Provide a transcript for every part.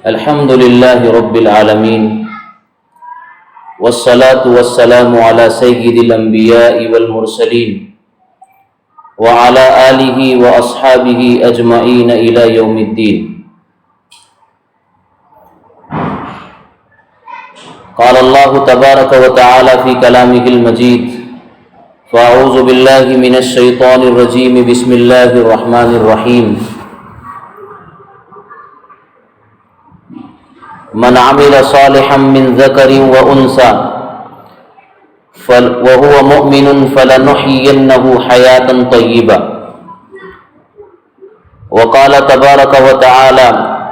الحمد للہ رب العالمین والصلاة والسلام على سید الانبیاء والمرسلین وعلى آلہ واصحابہ اجمعین الى یوم الدین۔ قال اللہ تبارک وتعالی فی کلامہ المجید فاعوذ باللہ من الشیطان الرجیم بسم اللہ الرحمن الرحیم۔ من عمل صالحا من ذکر وانثى وهو مؤمن فلنحيينه حياة طيبة۔ وقال تبارك وتعالى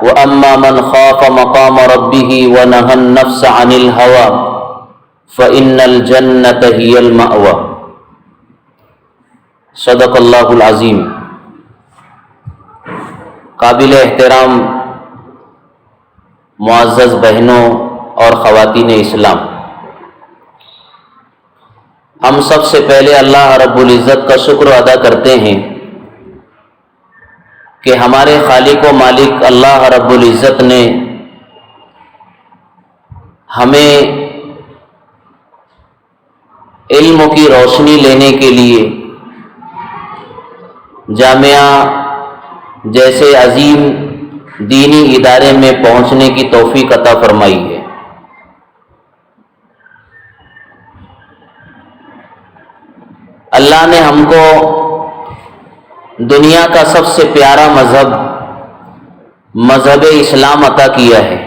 واما من خاف مقام ربه ونهى النفس عن الهوى فإن الجنة هي المأوى۔ صدق اللہ العظیم۔ قابل احترام معزز بہنوں اور خواتین اسلام، ہم سب سے پہلے اللہ رب العزت کا شکر ادا کرتے ہیں کہ ہمارے خالق و مالک اللہ رب العزت نے ہمیں علم کی روشنی لینے کے لیے جامعہ جیسے عظیم دینی ادارے میں پہنچنے کی توفیق عطا فرمائی ہے۔ اللہ نے ہم کو دنیا کا سب سے پیارا مذہب اسلام عطا کیا ہے۔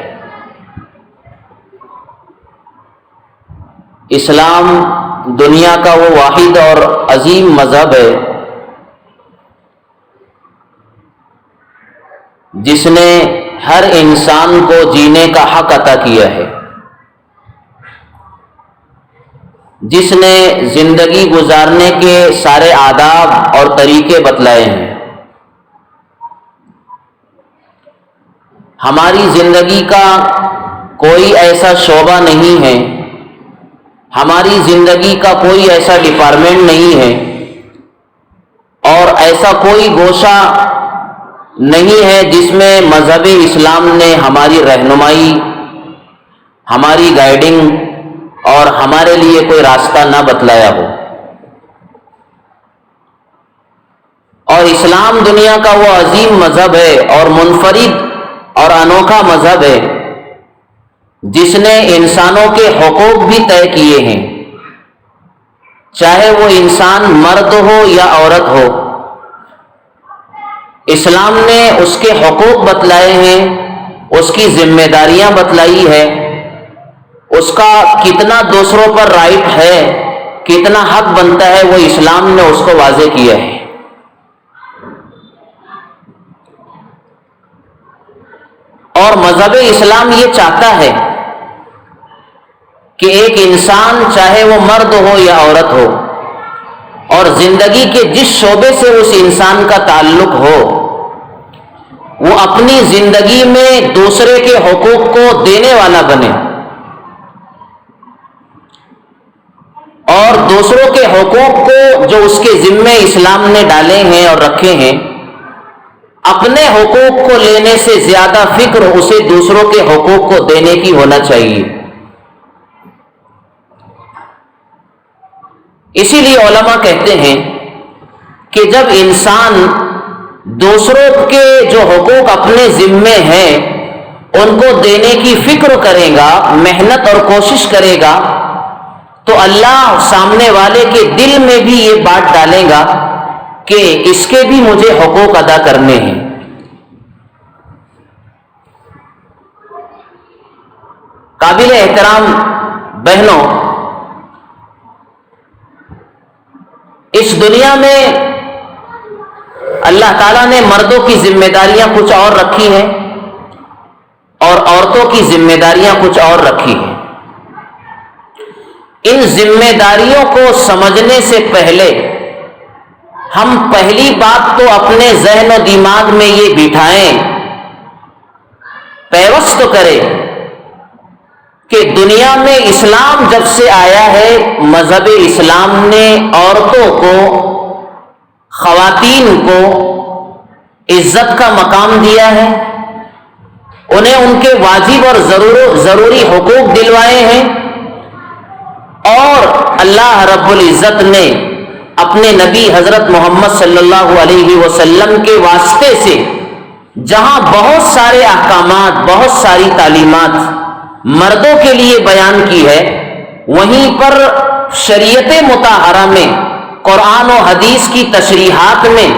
اسلام دنیا کا وہ واحد اور عظیم مذہب ہے جس نے ہر انسان کو جینے کا حق عطا کیا ہے، جس نے زندگی گزارنے کے سارے آداب اور طریقے بتلائے ہیں۔ ہماری زندگی کا کوئی ایسا شعبہ نہیں ہے، ہماری زندگی کا کوئی ایسا ڈپارٹمنٹ نہیں ہے اور ایسا کوئی گوشہ نہیں ہے جس میں مذہب اسلام نے ہماری رہنمائی، ہماری گائیڈنگ اور ہمارے لیے کوئی راستہ نہ بتلایا ہو۔ اور اسلام دنیا کا وہ عظیم مذہب ہے اور منفرد اور انوکھا مذہب ہے جس نے انسانوں کے حقوق بھی طے کیے ہیں، چاہے وہ انسان مرد ہو یا عورت ہو۔ اسلام نے اس کے حقوق بتلائے ہیں، اس کی ذمہ داریاں بتلائی ہے، اس کا کتنا دوسروں پر رائٹ ہے، کتنا حق بنتا ہے، وہ اسلام نے اس کو واضح کیا ہے۔ اور مذہب اسلام یہ چاہتا ہے کہ ایک انسان چاہے وہ مرد ہو یا عورت ہو اور زندگی کے جس شعبے سے اس انسان کا تعلق ہو، وہ اپنی زندگی میں دوسرے کے حقوق کو دینے والا بنے اور دوسروں کے حقوق کو جو اس کے ذمے اسلام نے ڈالے ہیں اور رکھے ہیں، اپنے حقوق کو لینے سے زیادہ فکر اسے دوسروں کے حقوق کو دینے کی ہونا چاہیے۔ اسی لیے علماء کہتے ہیں کہ جب انسان دوسروں کے جو حقوق اپنے ذمے ہیں ان کو دینے کی فکر کرے گا، محنت اور کوشش کرے گا، تو اللہ سامنے والے کے دل میں بھی یہ بات ڈالے گا کہ اس کے بھی مجھے حقوق ادا کرنے ہیں۔ قابل احترام بہنوں، اس دنیا میں اللہ تعالیٰ نے مردوں کی ذمہ داریاں کچھ اور رکھی ہیں اور عورتوں کی ذمہ داریاں کچھ اور رکھی ہیں۔ ان ذمہ داریوں کو سمجھنے سے پہلے ہم پہلی بات تو اپنے ذہن و دماغ میں یہ بٹھائیں، پیوست کریں کہ دنیا میں اسلام جب سے آیا ہے، مذہب اسلام نے عورتوں کو، خواتین کو عزت کا مقام دیا ہے، انہیں ان کے واجب اور ضروری حقوق دلوائے ہیں، اور اللہ رب العزت نے اپنے نبی حضرت محمد صلی اللہ علیہ وسلم کے واسطے سے جہاں بہت سارے احکامات، بہت ساری تعلیمات مردوں کے لیے بیان کی ہے، وہیں پر شریعت مطہرہ میں، قرآن و حدیث کی تشریحات میں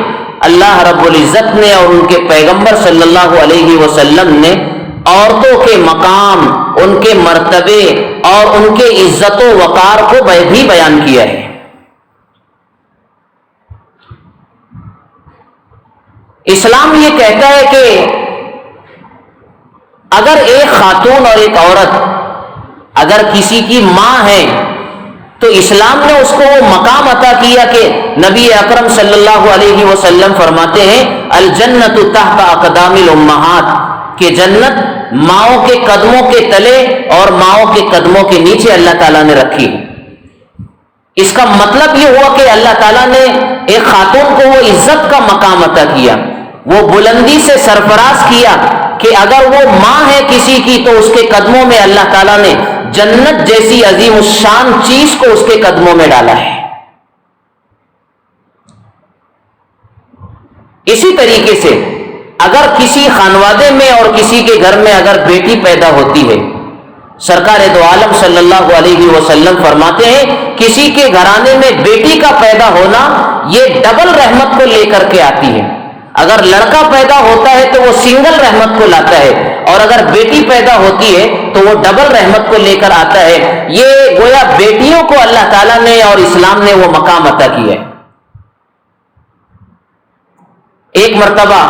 اللہ رب العزت نے اور ان کے پیغمبر صلی اللہ علیہ وسلم نے عورتوں کے مقام، ان کے مرتبے اور ان کے عزت و وقار کو بھی بیان کیا ہے۔ اسلام یہ کہتا ہے کہ اگر ایک خاتون اور ایک عورت اگر کسی کی ماں ہے تو اسلام نے اس کو وہ مقام عطا کیا کہ نبی اکرم صلی اللہ علیہ وسلم فرماتے ہیں الجنت تحت اقدام الامہات، کہ جنت ماؤں کے قدموں کے تلے اور ماؤں کے قدموں کے نیچے اللہ تعالیٰ نے رکھی۔ اس کا مطلب یہ ہوا کہ اللہ تعالیٰ نے ایک خاتون کو وہ عزت کا مقام عطا کیا، وہ بلندی سے سرفراز کیا کہ اگر وہ ماں ہے کسی کی تو اس کے قدموں میں اللہ تعالیٰ نے جنت جیسی عظیم الشان چیز کو اس کے قدموں میں ڈالا ہے۔ اسی طریقے سے اگر کسی خانوادے میں اور کسی کے گھر میں اگر بیٹی پیدا ہوتی ہے، سرکار دو عالم صلی اللہ علیہ وسلم فرماتے ہیں کسی کے گھرانے میں بیٹی کا پیدا ہونا یہ ڈبل رحمت کو لے کر کے آتی ہے۔ اگر لڑکا پیدا ہوتا ہے تو وہ سنگل رحمت کو لاتا ہے، اور اگر بیٹی پیدا ہوتی ہے تو وہ ڈبل رحمت کو لے کر آتا ہے۔ یہ گویا بیٹیوں کو اللہ تعالیٰ نے اور اسلام نے وہ مقام عطا کیا ہے۔ ایک مرتبہ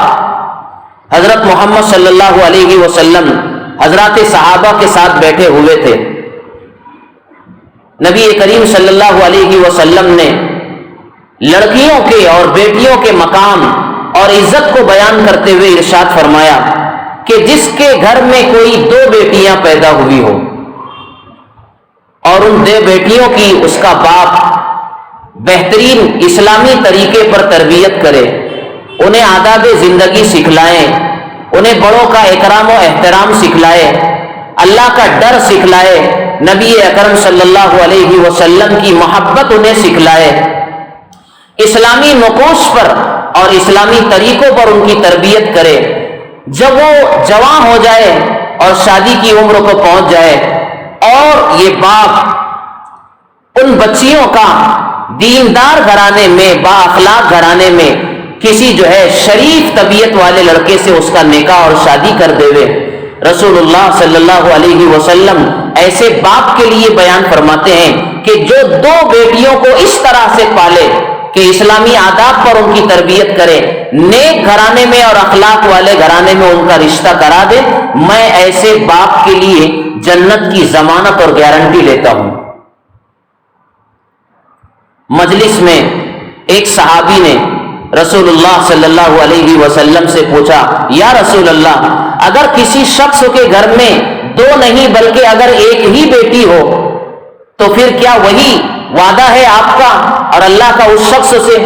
حضرت محمد صلی اللہ علیہ وسلم حضرات صحابہ کے ساتھ بیٹھے ہوئے تھے، نبی کریم صلی اللہ علیہ وسلم نے لڑکیوں کے اور بیٹیوں کے مقام اور عزت کو بیان کرتے ہوئے ارشاد فرمایا کہ جس کے گھر میں کوئی 2 بیٹیاں پیدا ہوئی ہو اور ان 2 بیٹیوں کی اس کا باپ بہترین اسلامی طریقے پر تربیت کرے، انہیں آداب زندگی سکھلائے، انہیں بڑوں کا اکرام و احترام سکھلائے، اللہ کا ڈر سکھلائے، نبی اکرم صلی اللہ علیہ وسلم کی محبت انہیں سکھلائے، اسلامی نقوش پر اور اسلامی طریقوں پر ان کی تربیت کرے، جب وہ جوان ہو جائے اور شادی کی عمر کو پہنچ جائے اور یہ باپ ان بچیوں کا دیندار گھرانے میں، با اخلاق گھرانے میں کسی شریف طبیعت والے لڑکے سے اس کا نکاح اور شادی کر دے، رسول اللہ صلی اللہ علیہ وسلم ایسے باپ کے لیے بیان فرماتے ہیں کہ جو 2 بیٹیوں کو اس طرح سے پالے کہ اسلامی آداب پر ان کی تربیت کرے، نیک گھرانے میں اور اخلاق والے گھرانے میں ان کا رشتہ کرا دے، میں ایسے باپ کے لیے جنت کی ضمانت اور گارنٹی لیتا ہوں۔ مجلس میں ایک صحابی نے رسول اللہ صلی اللہ علیہ وسلم سے پوچھا، یا رسول اللہ، اگر کسی شخص کے گھر میں 2 نہیں بلکہ اگر ایک ہی بیٹی ہو تو پھر کیا وہی وعدہ ہے آپ کا اور اللہ کا اس شخص سے؟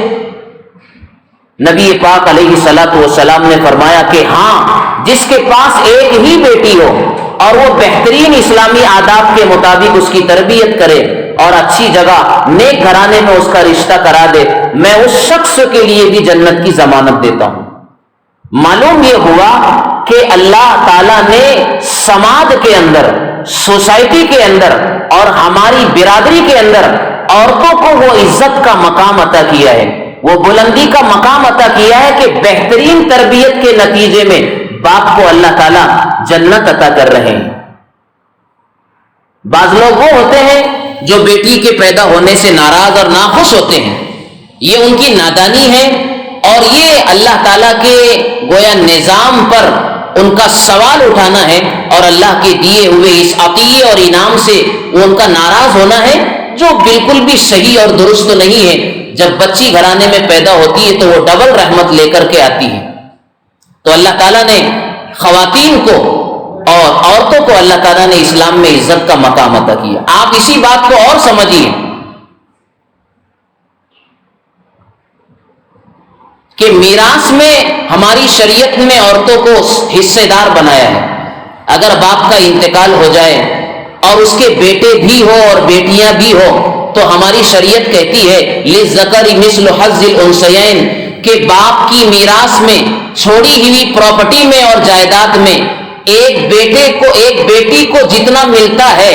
نبی پاک علیہ الصلوۃ والسلام نے فرمایا کہ ہاں، جس کے پاس ایک ہی بیٹی ہو اور وہ بہترین اسلامی آداب کے مطابق اس کی تربیت کرے اور اچھی جگہ نیک گھرانے میں اس کا رشتہ کرا دے، میں اس شخص کے لیے بھی جنت کی ضمانت دیتا ہوں۔ معلوم یہ ہوا کہ اللہ تعالیٰ نے سماج کے اندر، سوسائٹی کے اندر اور ہماری برادری کے اندر عورتوں کو وہ عزت کا مقام عطا کیا ہے، وہ بلندی کا مقام عطا کیا ہے کہ بہترین تربیت کے نتیجے میں باپ کو اللہ تعالیٰ جنت عطا کر رہے ہیں۔ بعض لوگ وہ ہوتے ہیں جو بیٹی کے پیدا ہونے سے ناراض اور ناخوش ہوتے ہیں، یہ ان کی نادانی ہے اور یہ اللہ تعالیٰ کے گویا نظام پر ان کا سوال اٹھانا ہے اور اللہ کے دیے ہوئے اس عطیے اور انعام سے وہ ان کا ناراض ہونا ہے، جو بالکل بھی صحیح اور درست نہیں ہے۔ جب بچی گھرانے میں پیدا ہوتی ہے تو وہ ڈبل رحمت لے کر کے آتی ہے۔ تو اللہ تعالیٰ نے خواتین کو اور عورتوں کو اللہ تعالیٰ نے اسلام میں عزت کا مقام عطا کیا۔ آپ اسی بات کو اور سمجھیے کہ میراث میں ہماری شریعت میں عورتوں کو حصے دار بنایا ہے۔ اگر باپ کا انتقال ہو جائے اور اس کے بیٹے بھی ہو اور بیٹیاں بھی ہو تو ہماری شریعت کہتی ہے للذکر مثل حظ الانثیین، کہ باپ کی میراث میں چھوڑی ہوئی پراپرٹی میں اور جائیداد میں ایک بیٹے کو ایک بیٹی کو جتنا ملتا ہے،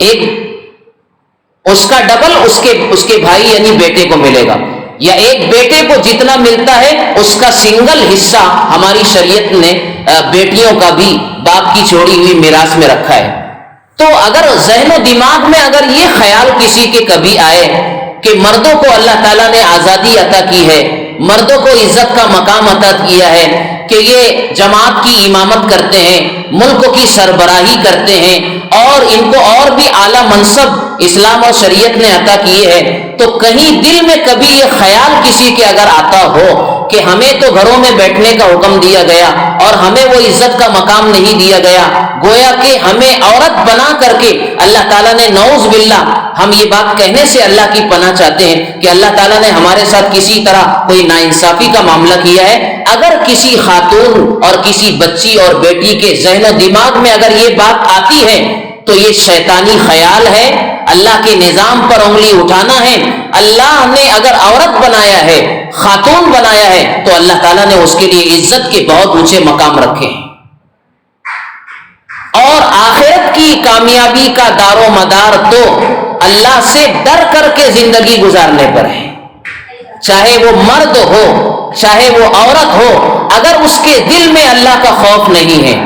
ایک اس کا ڈبل اس کے بھائی یعنی بیٹے کو ملے گا، یا ایک بیٹے کو جتنا ملتا ہے اس کا سنگل حصہ ہماری شریعت نے بیٹیوں کا بھی باپ کی چھوڑی ہوئی میراث میں رکھا ہے۔ تو اگر ذہن و دماغ میں اگر یہ خیال کسی کے کبھی آئے کہ مردوں کو اللہ تعالیٰ نے آزادی عطا کی ہے، مردوں کو عزت کا مقام عطا کیا ہے کہ یہ جماعت کی امامت کرتے ہیں، ملک کی سربراہی کرتے ہیں اور ان کو اور بھی اعلیٰ منصب اسلام اور شریعت نے عطا کیے ہیں، تو کہیں دل میں کبھی یہ خیال کسی کے اگر آتا ہو کہ ہمیں تو گھروں میں بیٹھنے کا حکم دیا گیا اور ہمیں وہ عزت کا مقام نہیں دیا گیا، گویا کہ ہمیں عورت بنا کر کے اللہ تعالیٰ نے نعوذ باللہ، ہم یہ بات کہنے سے اللہ کی پناہ چاہتے ہیں کہ اللہ تعالیٰ نے ہمارے ساتھ کسی طرح کوئی ناانصافی کا معاملہ کیا ہے۔ اگر کسی خاتون اور کسی بچی اور بیٹی کے ذہن و دماغ میں اگر یہ بات آتی ہے تو یہ شیطانی خیال ہے، اللہ کے نظام پر انگلی اٹھانا ہے۔ اللہ نے اگر عورت بنایا ہے، خاتون بنایا ہے، تو اللہ تعالیٰ نے اس کے لیے عزت کے بہت اونچے مقام رکھے ہیں، اور آخرت کی کامیابی کا دار و مدار تو اللہ سے ڈر کر کے زندگی گزارنے پر ہے۔ چاہے وہ مرد ہو چاہے وہ عورت ہو، اگر اس کے دل میں اللہ کا خوف نہیں ہے،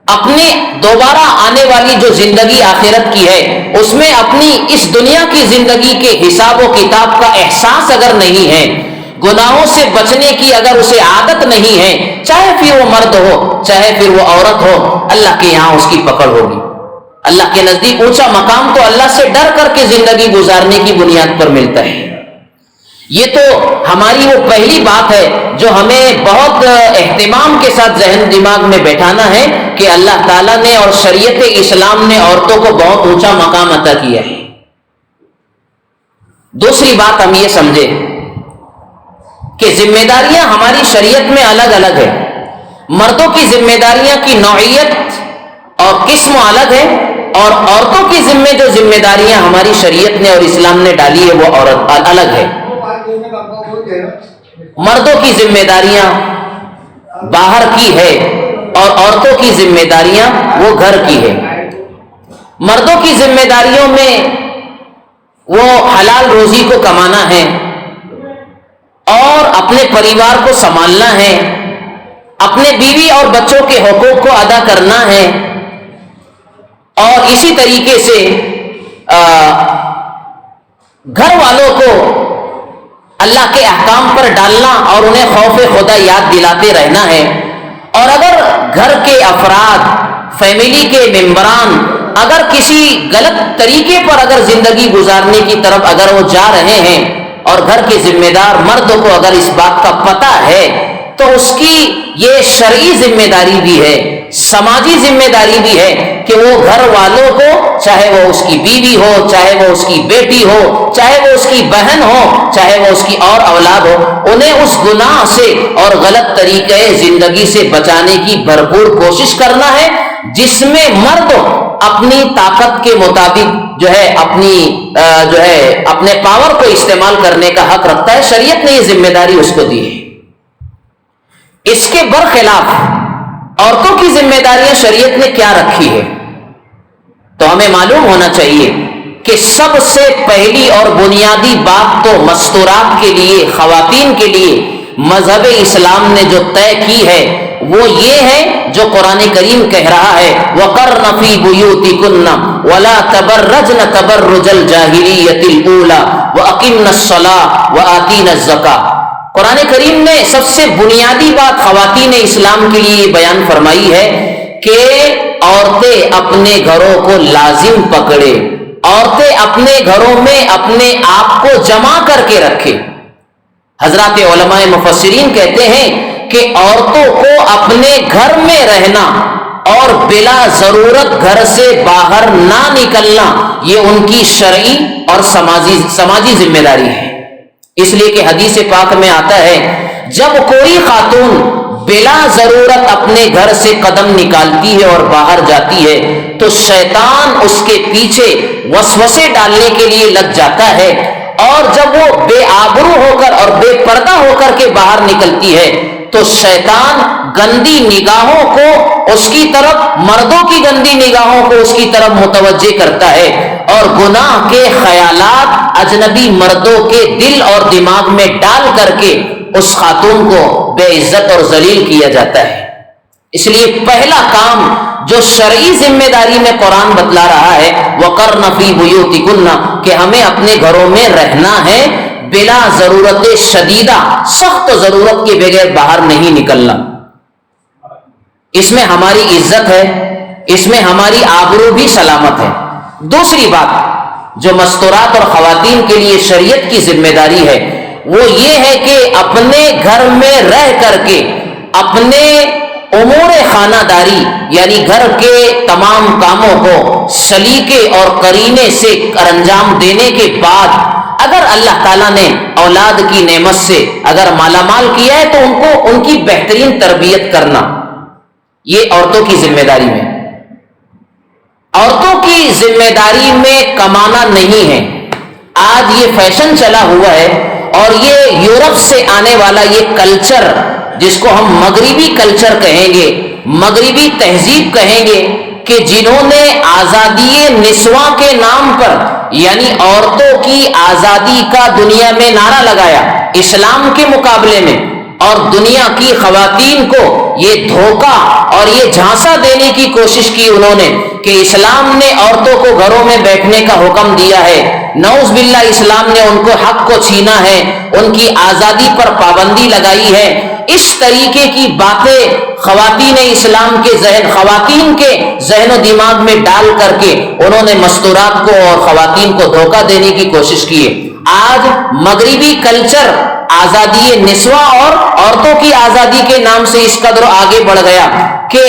اپنے دوبارہ آنے والی جو زندگی آخرت کی ہے اس میں اپنی اس دنیا کی زندگی کے حساب و کتاب کا احساس اگر نہیں ہے، گناہوں سے بچنے کی اگر اسے عادت نہیں ہے، چاہے پھر وہ مرد ہو چاہے پھر وہ عورت ہو، اللہ کے یہاں اس کی پکڑ ہوگی۔ اللہ کے نزدیک اونچا مقام تو اللہ سے ڈر کر کے زندگی گزارنے کی بنیاد پر ملتا ہے۔ یہ تو ہماری وہ پہلی بات ہے جو ہمیں بہت اہتمام کے ساتھ ذہن دماغ میں بیٹھانا ہے کہ اللہ تعالیٰ نے اور شریعت اسلام نے عورتوں کو بہت اونچا مقام عطا کیا ہے۔ دوسری بات ہم یہ سمجھیں کہ ذمہ داریاں ہماری شریعت میں الگ الگ ہیں۔ مردوں کی ذمہ داریاں کی نوعیت اور قسم الگ ہے، اور عورتوں کی جو ذمہ داریاں ہماری شریعت نے اور اسلام نے ڈالی ہے وہ عورت الگ ہے۔ مردوں کی ذمہ داریاں باہر کی ہے اور عورتوں کی ذمہ داریاں وہ گھر کی ہے۔ مردوں کی ذمہ داریوں میں وہ حلال روزی کو کمانا ہے اور اپنے پریوار کو سنبھالنا ہے، اپنے بیوی اور بچوں کے حقوق کو ادا کرنا ہے، اور اسی طریقے سے گھر والوں کو اللہ کے احکام پر ڈالنا اور انہیں خوف خدا یاد دلاتے رہنا ہے۔ اور اگر گھر کے افراد، فیملی کے ممبران اگر کسی غلط طریقے پر اگر زندگی گزارنے کی طرف اگر وہ جا رہے ہیں اور گھر کے ذمہ دار مردوں کو اگر اس بات کا پتہ ہے تو اس کی یہ شرعی ذمہ داری بھی ہے، سماجی ذمہ داری بھی ہے کہ وہ گھر والوں کو، چاہے وہ اس کی بیوی ہو چاہے وہ اس کی بیٹی ہو چاہے وہ اس کی بہن ہو چاہے وہ اس کی اور اولاد ہو، انہیں اس گناہ سے اور غلط طریقے زندگی سے بچانے کی بھرپور کوشش کرنا ہے، جس میں مرد اپنی طاقت کے مطابق اپنے پاور کو استعمال کرنے کا حق رکھتا ہے۔ شریعت نے یہ ذمہ داری اس کو دی ہے۔ اس کے برخلاف عورتوں کی ذمہ داریاں شریعت نے کیا رکھی ہے؟ تو ہمیں معلوم ہونا چاہیے کہ سب سے پہلی اور بنیادی بات تو مستورات کے لیے، خواتین کے لیے مذہب اسلام نے جو طے کی ہے وہ یہ ہے جو قرآن کریم کہہ رہا ہے وَقَرْنَ فِي بُيُوتِكُنَّ وَلَا تَبَرَّجْنَ تَبَرُّجَ الْجَاهِلِيَّةِ الْأُولَى وَأَقِمْنَ الصَّلَاةَ وَآتِينَ الزَّكَاةَ۔ قرآن کریم نے سب سے بنیادی بات خواتین اسلام کے لیے بیان فرمائی ہے کہ عورتیں اپنے گھروں کو لازم پکڑے، عورتیں اپنے گھروں میں اپنے آپ کو جمع کر کے رکھے۔ حضرات علماء مفسرین کہتے ہیں کہ عورتوں کو اپنے گھر میں رہنا اور بلا ضرورت گھر سے باہر نہ نکلنا یہ ان کی شرعی اور سماجی ذمہ داری ہے۔ اس لیے کہ حدیث پاک میں آتا ہے جب کوئی خاتون بلا ضرورت اپنے گھر سے قدم نکالتی ہے اور باہر جاتی ہے تو شیطان اس کے پیچھے وسوسے ڈالنے کے لیے لگ جاتا ہے، اور جب وہ بے آبرو ہو کر اور بے پردہ ہو کر کے باہر نکلتی ہے تو شیطان گندی نگاہوں کو اس کی طرف، مردوں کی گندی نگاہوں کو اس کی طرف متوجہ کرتا ہے، اور گناہ کے خیالات اجنبی مردوں کے دل اور دماغ میں ڈال کر کے اس خاتون کو بے عزت اور ذلیل کیا جاتا ہے۔ اس لیے پہلا کام جو شرعی ذمہ داری میں قرآن بتلا رہا ہے وَقَرْنَ فِي بُيُوتِكُنَّ، کہ ہمیں اپنے گھروں میں رہنا ہے، بلا ضرورت شدیدہ، سخت ضرورت کے بغیر باہر نہیں نکلنا۔ اس میں ہماری عزت ہے، اس میں ہماری آبرو بھی سلامت ہے۔ دوسری بات جو مستورات اور خواتین کے لیے شریعت کی ذمہ داری ہے وہ یہ ہے کہ اپنے گھر میں رہ کر کے اپنے امور خانہ داری یعنی گھر کے تمام کاموں کو سلیقے اور قرینے سے انجام دینے کے بعد اگر اللہ تعالیٰ نے اولاد کی نعمت سے اگر مالا مال کیا ہے تو ان کو ان کی بہترین تربیت کرنا، یہ عورتوں کی ذمہ داری میں۔ عورتوں کی ذمہ داری میں کمانا نہیں ہے۔ آج یہ فیشن چلا ہوا ہے اور یہ یورپ سے آنے والا یہ کلچر جس کو ہم مغربی کلچر کہیں گے، مغربی تہذیب کہیں گے، کہ جنہوں نے آزادی نسواں کے نام پر یعنی عورتوں کی آزادی کا دنیا میں نعرہ لگایا اسلام کے مقابلے میں، اور دنیا کی خواتین کو یہ دھوکہ اور یہ جھانسا دینے کی کوشش کی انہوں نے کہ اسلام نے عورتوں کو گھروں میں بیٹھنے کا حکم دیا ہے، نعوذ باللہ اسلام نے ان کو حق کو چھینا ہے، ان کی آزادی پر پابندی لگائی ہے۔ اس طریقے کی باتیں خواتین اسلام کے خواتین کے ذہن و دماغ میں ڈال کر کے انہوں نے مستورات کو اور خواتین کو دھوکہ دینے کی کوشش کی ہے۔ آج مغربی کلچر آزادی نسواں اور عورتوں کی آزادی کے نام سے اس قدر آگے بڑھ گیا کہ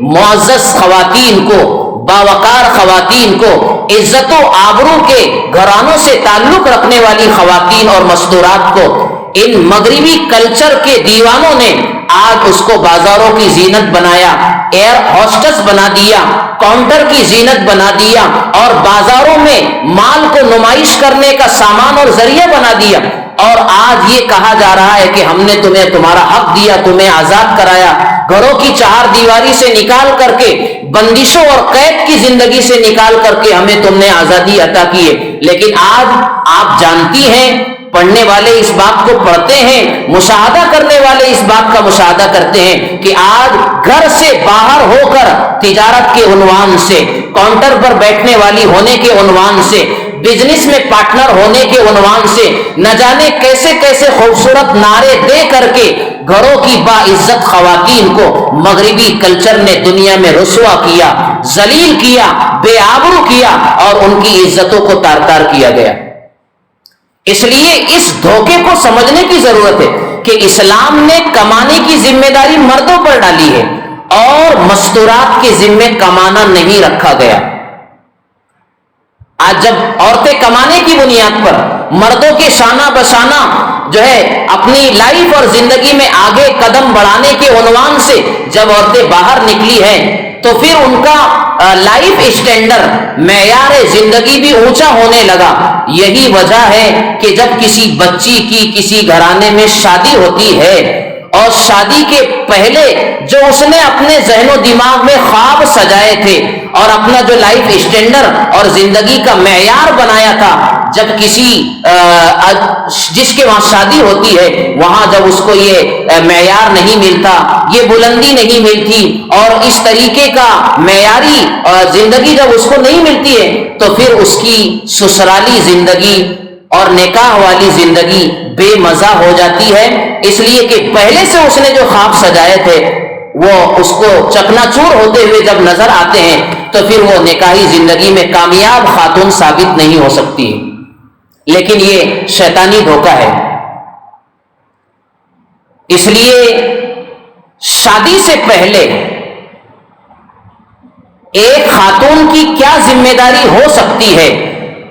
معزز خواتین کو، باوقار خواتین کو، عزت و آبرو کے گھرانوں سے تعلق رکھنے والی خواتین اور مستورات کو ان مغربی کلچر کے دیوانوں نے آج اس کو بازاروں کی زینت بنایا، ایئر ہوسٹس بنا دیا، کاؤنٹر کی زینت بنا دیا، اور بازاروں میں مال کو نمائش کرنے کا سامان اور ذریعہ بنا دیا۔ اور آج یہ کہا جا رہا ہے کہ ہم نے تمہیں تمہارا حق دیا، تمہیں آزاد کرایا، گھروں کی چہار دیواری سے نکال کر کے، بندشوں اور قید کی زندگی سے نکال کر کے ہمیں تم نے آزادی عطا کی ہے۔ لیکن آج آپ جانتی ہیں، پڑھنے والے اس بات کو پڑھتے ہیں، مشاہدہ کرنے والے اس بات کا مشاہدہ کرتے ہیں کہ آج گھر سے باہر ہو کر تجارت کے عنوان سے، کاؤنٹر پر بیٹھنے والی ہونے کے عنوان سے، بزنس میں پارٹنر ہونے کے عنوان سے نہ جانے کیسے کیسے خوبصورت نعرے دے کر کے گھروں کی باعزت خواتین کو مغربی کلچر نے دنیا میں رسوا کیا، ذلیل کیا، بے آبرو کیا، اور ان کی عزتوں کو تار تار کیا گیا۔ اس لیے اس دھوکے کو سمجھنے کی ضرورت ہے کہ اسلام نے کمانے کی ذمہ داری مردوں پر ڈالی ہے اور مستورات کے ذمے کمانا نہیں رکھا گیا۔ آج جب عورتیں کمانے کی بنیاد پر مردوں کے شانہ بشانہ جو ہے اپنی لائف اور زندگی میں آگے قدم بڑھانے کے عنوان سے جب عورتیں باہر نکلی ہیں تو پھر ان کا لائف اسٹینڈرڈ، معیار زندگی بھی اونچا ہونے لگا۔ یہی وجہ ہے کہ جب کسی بچی کی کسی گھرانے میں شادی ہوتی ہے اور شادی کے پہلے جو اس نے اپنے ذہن و دماغ میں خواب سجائے تھے اور اپنا جو لائف اسٹینڈرڈ اور زندگی کا معیار بنایا تھا، جب کسی جس کے وہاں شادی ہوتی ہے وہاں جب اس کو یہ معیار نہیں ملتا، یہ بلندی نہیں ملتی اور اس طریقے کا معیاری زندگی جب اس کو نہیں ملتی ہے تو پھر اس کی سسرالی زندگی اور نکاح والی زندگی بے مزہ ہو جاتی ہے، اس لیے کہ پہلے سے اس نے جو خواب سجائے تھے وہ اس کو چکنا چور ہوتے ہوئے جب نظر آتے ہیں تو پھر وہ نکاحی زندگی میں کامیاب خاتون ثابت نہیں ہو سکتی. لیکن یہ شیطانی دھوکہ ہے. اس لیے شادی سے پہلے ایک خاتون کی کیا ذمہ داری ہو سکتی ہے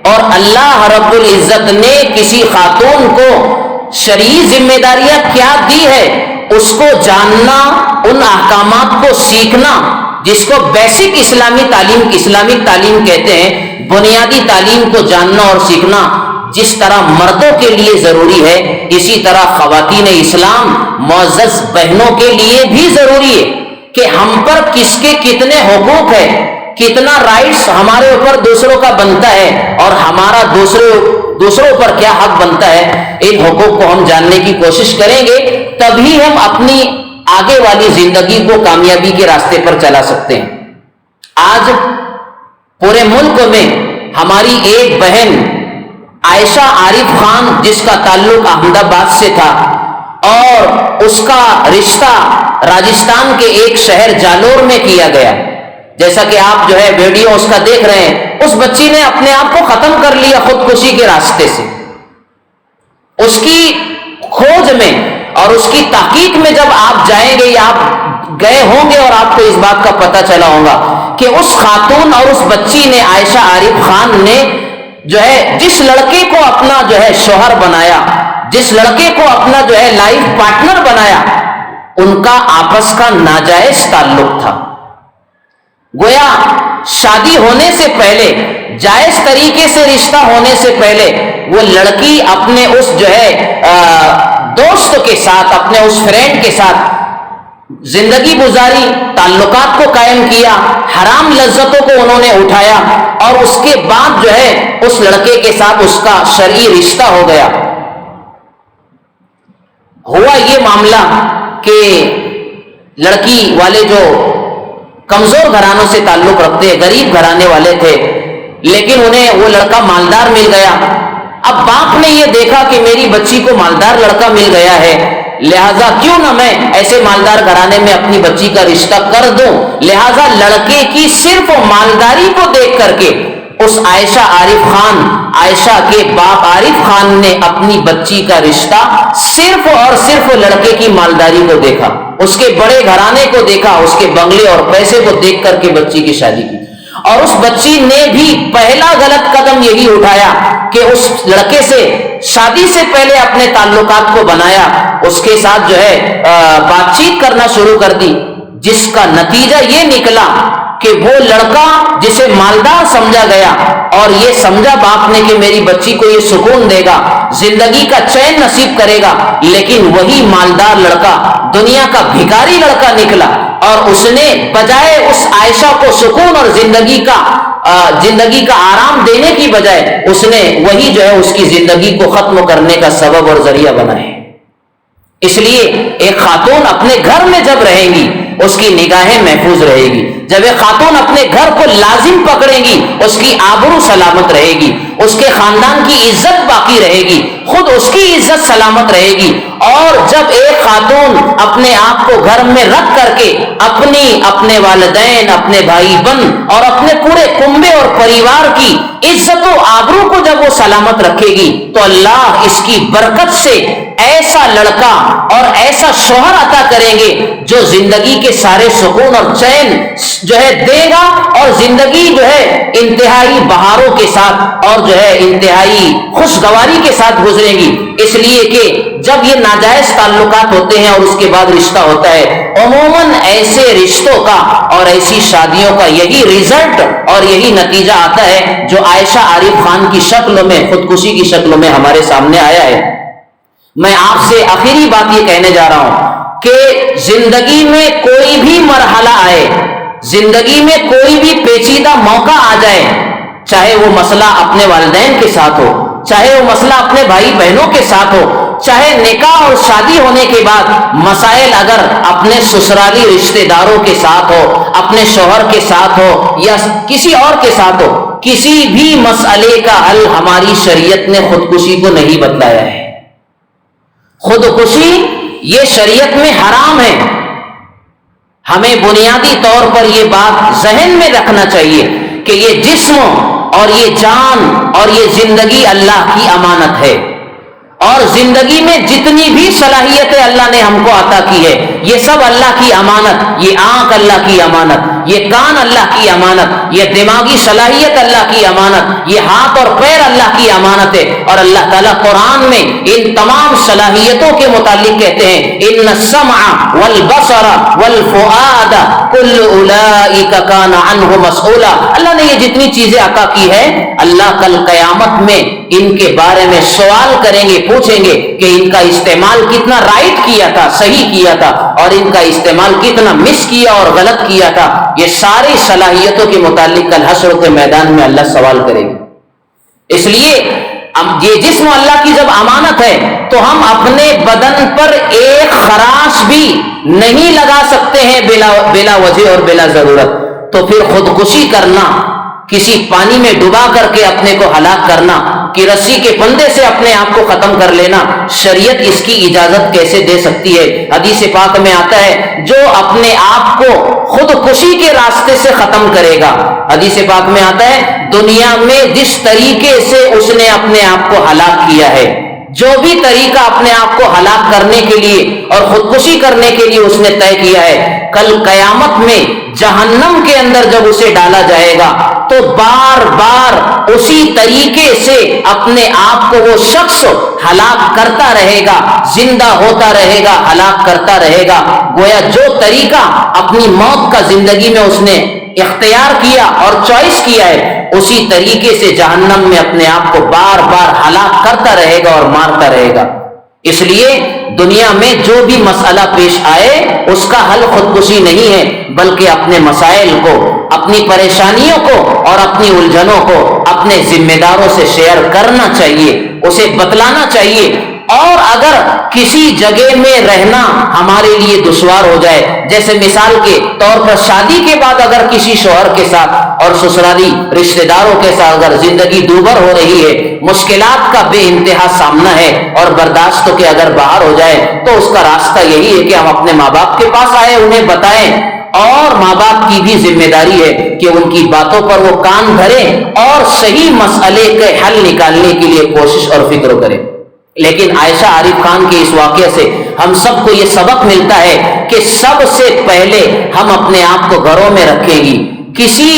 اور اللہ رب العزت نے کسی خاتون کو شرعی ذمہ داریاں کیا دی ہے اس کو جاننا, ان احکامات کو سیکھنا جس کو بیسک اسلامک تعلیم کہتے ہیں, بنیادی تعلیم کو جاننا اور سیکھنا جس طرح مردوں کے لیے ضروری ہے اسی طرح خواتین اسلام معزز بہنوں کے لیے بھی ضروری ہے کہ ہم پر کس کے کتنے حقوق ہے, کتنا رائٹس ہمارے اوپر دوسروں کا بنتا ہے اور ہمارا دوسروں پر کیا حق بنتا ہے. ان حقوق کو ہم جاننے کی کوشش کریں گے تبھی ہم اپنی آگے والی زندگی کو کامیابی کے راستے پر چلا سکتے ہیں. آج پورے ملک میں ہماری ایک بہن عائشہ عارف خان جس کا تعلق احمد آباد سے تھا اور اس کا رشتہ راجستھان کے ایک شہر جالور میں کیا گیا, جیسا کہ آپ جو ہے ویڈیو اس کا دیکھ رہے ہیں, اس بچی نے اپنے آپ کو ختم کر لیا خودکشی کے راستے سے. اس کی کھوج میں اور اس کی تحقیق میں جب آپ جائیں گے یا آپ گئے ہوں گے اور آپ کو اس بات کا پتہ چلا ہوگا کہ اس خاتون اور اس بچی نے, عائشہ عارف خان نے جو ہے جس لڑکے کو اپنا جو ہے شوہر بنایا, جس لڑکے کو اپنا جو ہے لائف پارٹنر بنایا, ان کا آپس کا ناجائز تعلق تھا. گویا شادی ہونے سے پہلے, جائز طریقے سے رشتہ ہونے سے پہلے وہ لڑکی اپنے اس جو ہے دوست کے ساتھ, اپنے اس فرینڈ کے ساتھ زندگی گزاری, تعلقات کو قائم کیا, حرام لذتوں کو انہوں نے اٹھایا اور اس کے بعد جو ہے اس لڑکے کے ساتھ اس کا شرعی رشتہ ہو گیا. ہوا یہ معاملہ کہ لڑکی والے جو کمزور گھرانوں سے تعلق رکھتے, غریب گھرانے والے تھے, لیکن انہیں وہ لڑکا مالدار مل گیا. اب باپ نے یہ دیکھا کہ میری بچی کو مالدار لڑکا مل گیا ہے, لہذا کیوں نہ میں ایسے مالدار گھرانے میں اپنی بچی کا رشتہ کر دوں. لہذا لڑکے کی صرف مالداری کو دیکھ کر کے اس عائشہ عارف خان, عائشہ کے باپ عارف خان نے اپنی بچی کا رشتہ صرف اور صرف لڑکے کی مالداری کو دیکھا, اس کے بڑے گھرانے کو دیکھا, اس کے بنگلے اور پیسے کو دیکھ کر کے بچی کی شادی کی. اور اس بچی نے بھی پہلا غلط قدم یہی اٹھایا کہ اس لڑکے سے شادی سے پہلے اپنے تعلقات کو بنایا, اس کے ساتھ جو ہے بات چیت کرنا شروع کر دی, جس کا نتیجہ یہ نکلا کہ وہ لڑکا جسے مالدار سمجھا گیا اور یہ سمجھا باپ نے کہ میری بچی کو یہ سکون دے گا, زندگی کا چین نصیب کرے گا, لیکن وہی مالدار لڑکا دنیا کا بھکاری لڑکا نکلا اور اس نے بجائے اس عائشہ کو سکون اور زندگی کا آرام دینے کی بجائے اس نے وہی جو ہے اس کی زندگی کو ختم کرنے کا سبب اور ذریعہ بنائے. اس لیے ایک خاتون اپنے گھر میں جب رہے گی اس کی نگاہیں محفوظ رہے گی, جب ایک خاتون اپنے گھر کو لازم پکڑے گی اس کی آبرو سلامت رہے گی, اس کے خاندان کی عزت باقی رہے گی, خود اس کی عزت سلامت رہے گی. اور جب ایک خاتون اپنے آپ کو گھر میں رکھ کر کے اپنے والدین, اپنے بھائی بہن اور اپنے پورے کنبے اور پریوار کی عزت و آبرو کو جب وہ سلامت رکھے گی تو اللہ اس کی برکت سے ایسا لڑکا اور ایسا شوہر عطا کریں گے جو زندگی کے سارے سکون اور چین جو ہے دے گا اور زندگی جو ہے انتہائی بہاروں کے ساتھ اور جو ہے انتہائی خوشگواری کے ساتھ گزرے گی. اس لیے کہ جب یہ ناجائز تعلقات ہوتے ہیں اور اس کے بعد رشتہ ہوتا ہے, عموماً ایسے رشتوں کا اور ایسی شادیوں کا یہی ریزلٹ اور یہی نتیجہ آتا ہے جو عائشہ عارف خان کی شکل میں, خودکشی کی شکل میں ہمارے سامنے آیا ہے. میں آپ سے آخری بات یہ کہنے جا رہا ہوں کہ زندگی میں کوئی بھی مرحلہ آئے, زندگی میں کوئی بھی پیچیدہ موقع آ جائے, چاہے وہ مسئلہ اپنے والدین کے ساتھ ہو, چاہے وہ مسئلہ اپنے بھائی بہنوں کے ساتھ ہو, چاہے نکاح اور شادی ہونے کے بعد مسائل اگر اپنے سسرالی رشتہ داروں کے ساتھ ہو, اپنے شوہر کے ساتھ ہو یا کسی اور کے ساتھ ہو, کسی بھی مسئلے کا حل ہماری شریعت نے خودکشی کو نہیں بتلایا ہے. خودکشی یہ شریعت میں حرام ہے. ہمیں بنیادی طور پر یہ بات ذہن میں رکھنا چاہیے کہ یہ جسم اور یہ جان اور یہ زندگی اللہ کی امانت ہے، اور زندگی میں جتنی بھی صلاحیتیں اللہ نے ہم کو عطا کی ہے یہ سب اللہ کی امانت، یہ آنکھ اللہ کی امانت، یہ کان اللہ کی امانت، یہ دماغی صلاحیت اللہ کی امانت، یہ ہاتھ اور پیر اللہ کی امانت ہے۔ اور اللہ تعالیٰ قرآن میں ان تمام صلاحیتوں کے متعلق کہتے ہیں ان السمع والبصر والفؤاد کل اولئک کان عنہ مسئولا۔ اللہ نے یہ جتنی چیزیں عطا کی ہے اللہ کل قیامت میں ان کے بارے میں سوال کریں گے، پوچھیں گے کہ ان کا استعمال کتنا رائٹ کیا تھا، صحیح کیا تھا، اور ان کا استعمال کتنا مس کیا اور غلط کیا تھا۔ یہ ساری صلاحیتوں کے متعلق کل حشر کے میدان میں اللہ سوال کرے گا۔ اس لیے یہ جسم اللہ کی جب امانت ہے تو ہم اپنے بدن پر ایک خراش بھی نہیں لگا سکتے ہیں بلا وجہ اور بلا ضرورت۔ تو پھر خودکشی کرنا، کسی پانی میں ڈبا کر کے اپنے کو ہلاک کرنا، کہ رسی کے پھندے سے اپنے آپ کو ختم کر لینا، شریعت اس کی اجازت کیسے دے سکتی ہے؟ حدیث پاک میں آتا ہے جو اپنے آپ کو خودکشی کے راستے سے ختم کرے گا، حدیث پاک میں آتا ہے دنیا میں جس طریقے سے اس نے اپنے آپ کو ہلاک کیا ہے، جو بھی طریقہ اپنے آپ کو ہلاک کرنے کے لیے اور خودکشی کرنے کے لیے اس نے طے کیا ہے، کل قیامت میں جہنم کے اندر جب اسے ڈالا جائے گا تو بار بار اسی طریقے سے اپنے آپ کو وہ شخص ہلاک کرتا رہے گا، زندہ ہوتا رہے گا، ہلاک کرتا رہے گا۔ گویا جو طریقہ اپنی موت کا زندگی میں اس نے اختیار کیا اور چوائس کیا ہے، اسی طریقے سے جہنم میں اپنے آپ کو بار بار ہلاک کرتا رہے گا اور مارتا رہے گا۔ اس لیے دنیا میں جو بھی مسئلہ پیش آئے اس کا حل خودکشی نہیں ہے، بلکہ اپنے مسائل کو، اپنی پریشانیوں کو اور اپنی الجھنوں کو اپنے ذمہ داروں سے شیئر کرنا چاہیے، اسے بتلانا چاہیے۔ اور اگر کسی جگہ میں رہنا ہمارے لیے دشوار ہو جائے، جیسے مثال کے طور پر شادی کے بعد اگر کسی شوہر کے ساتھ اور سسرالی رشتہ داروں کے ساتھ اگر زندگی دوبھر ہو رہی ہے، مشکلات کا بے انتہا سامنا ہے اور برداشت کے اگر باہر ہو جائے تو اس کا راستہ یہی ہے کہ ہم اپنے ماں باپ کے پاس آئے، انہیں بتائیں، اور ماں باپ کی بھی ذمہ داری ہے کہ ان کی باتوں پر وہ کان دھریں اور صحیح مسئلے کے حل نکالنے کے لیے کوشش اور فکر کریں۔ لیکن عائشہ عارف خان کے اس واقعے سے ہم سب کو یہ سبق ملتا ہے کہ سب سے پہلے ہم اپنے آپ کو گھروں میں رکھیں گی، کسی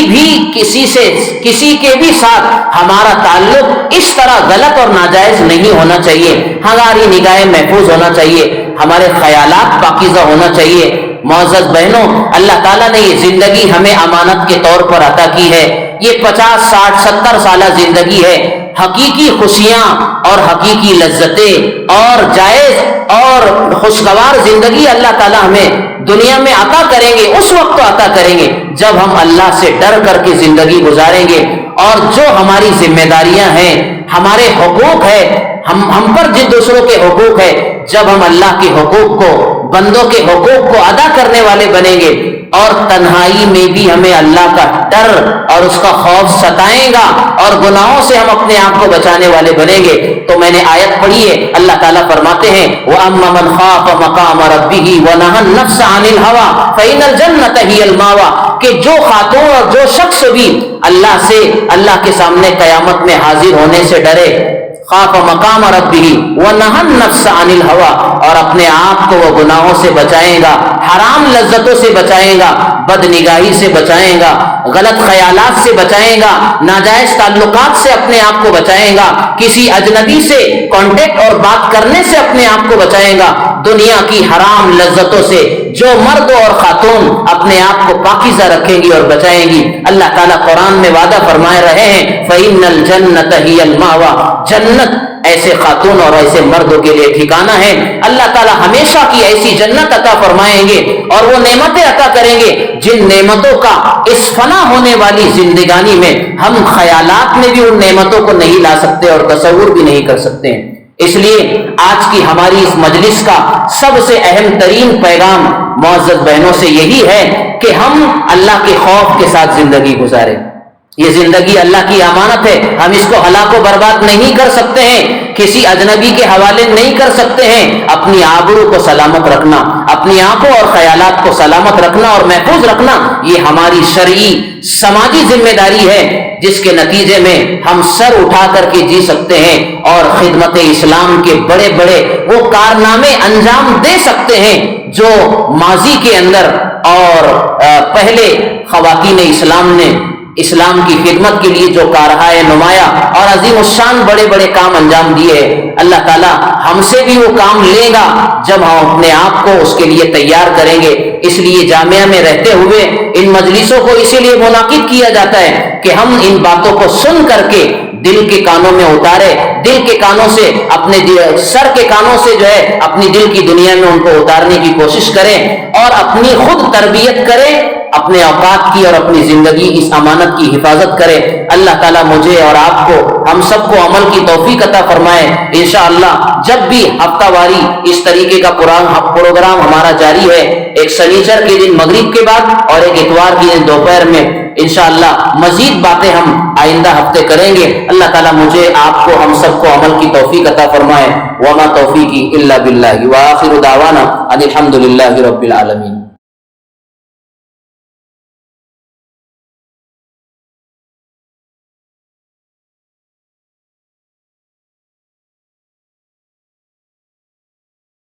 کے بھی ساتھ ہمارا تعلق اس طرح غلط اور ناجائز نہیں ہونا چاہیے، ہماری نگاہیں محفوظ ہونا چاہیے، ہمارے خیالات پاکیزہ ہونا چاہیے۔ معزز بہنوں، اللہ تعالیٰ نے یہ زندگی ہمیں امانت کے طور پر عطا کی ہے، یہ 50 60 70 سالہ زندگی ہے، حقیقی خوشیاں اور حقیقی لذتیں اور جائز اور خوشگوار زندگی اللہ تعالیٰ ہمیں دنیا میں عطا کریں گے، اس وقت عطا کریں گے جب ہم اللہ سے ڈر کر کے زندگی گزاریں گے، اور جو ہماری ذمہ داریاں ہیں، ہمارے حقوق ہے، ہم پر جن دوسروں کے حقوق ہے، جب ہم اللہ کے حقوق کو، بندوں کے حقوق کو ادا کرنے والے بنیں گے، اور تنہائی میں بھی ہمیں اللہ کا ڈر اور اس کا خوف ستائے گا اور گناہوں سے ہم اپنے آپ کو بچانے والے بنیں گے۔ تو میں نے آیت پڑھی ہے، اللہ تعالیٰ فرماتے ہیں وَأَمَّا مَنْ خَافَ مَقَامَ رَبِّهِ وَنَهَى النَّفْسَ عَنِ الْهَوَىٰ فَإِنَّ الْجَنَّةَ هِيَ الْمَأْوَىٰ، کہ جو خاتون اور جو شخص بھی اللہ کے سامنے قیامت میں حاضر ہونے سے ڈرے، خاف مقام ربہ ونہى النفس عن الهوى، اور اپنے آپ کو وہ گناہوں سے بچائے گا، حرام لذتوں سے بچائے گا، بد نگاہی سے بچائے گا، غلط خیالات سے بچائے گا، ناجائز تعلقات سے اپنے آپ کو بچائے گا، کسی اجنبی سے کانٹیکٹ اور بات کرنے سے اپنے آپ کو بچائے گا، دنیا کی حرام لذتوں سے جو مرد اور خاتون اپنے آپ کو پاکیزہ رکھیں گی اور بچائیں گی، اللہ تعالیٰ قرآن میں وعدہ فرمائے رہے ہیں فَإِنَّ الْجَنَّةَ هِيَ الْمَأْوَىٰ، جنت ایسے خاتون اور ایسے مردوں کے لیے ٹھکانہ ہے۔ اللہ تعالیٰ ہمیشہ کی ایسی جنت عطا فرمائیں گے اور وہ نعمتیں عطا کریں گے جن نعمتوں کا اس فنا ہونے والی زندگانی میں ہم خیالات میں بھی ان نعمتوں کو نہیں لا سکتے اور تصور بھی نہیں کر سکتے ہیں۔ اس لیے آج کی ہماری اس مجلس کا سب سے اہم ترین پیغام معزز بہنوں سے یہی ہے کہ ہم اللہ کے خوف کے ساتھ زندگی گزاریں، یہ زندگی اللہ کی امانت ہے، ہم اس کو ہلاک و برباد نہیں کر سکتے ہیں، کسی اجنبی کے حوالے نہیں کر سکتے ہیں۔ اپنی آبرو کو سلامت رکھنا، اپنی آنکھوں اور خیالات کو سلامت رکھنا اور محفوظ رکھنا، یہ ہماری شرعی سماجی ذمہ داری ہے، جس کے نتیجے میں ہم سر اٹھا کر کے جی سکتے ہیں اور خدمت اسلام کے بڑے بڑے وہ کارنامے انجام دے سکتے ہیں جو ماضی کے اندر اور پہلے خواتین اسلام نے اسلام کی خدمت کے لیے جو کارہائے نمایاں اور عظیم الشان بڑے بڑے کام انجام دیے۔ اللہ تعالی ہم سے بھی وہ کام لے گا جب ہم اپنے آپ کو اس کے لیے تیار کریں گے۔ اس لیے جامعہ میں رہتے ہوئے ان مجلسوں کو اسی لیے منعقد کیا جاتا ہے کہ ہم ان باتوں کو سن کر کے دل کے کانوں میں اتارے، دل کے کانوں سے اپنے سر کے کانوں سے جو ہے اپنی دل کی دنیا میں ان کو اتارنے کی کوشش کریں اور اپنی خود تربیت کریں، اپنے اوقات کی اور اپنی زندگی اس امانت کی حفاظت کرے۔ اللہ تعالیٰ مجھے اور آپ کو، ہم سب کو عمل کی توفیق عطا فرمائے۔ انشاءاللہ جب بھی ہفتہ واری اس طریقے کا پروگرام ہمارا جاری ہے، ایک سنیچر کے دن مغرب کے بعد اور ایک اتوار کے دن دوپہر میں، انشاءاللہ مزید باتیں ہم آئندہ ہفتے کریں گے۔ اللہ تعالیٰ مجھے، آپ کو، ہم سب کو عمل کی توفیق عطا فرمائے۔ وما توفیقی الا باللہ، وآخر دعوانا ان الحمد للہ رب العالمین۔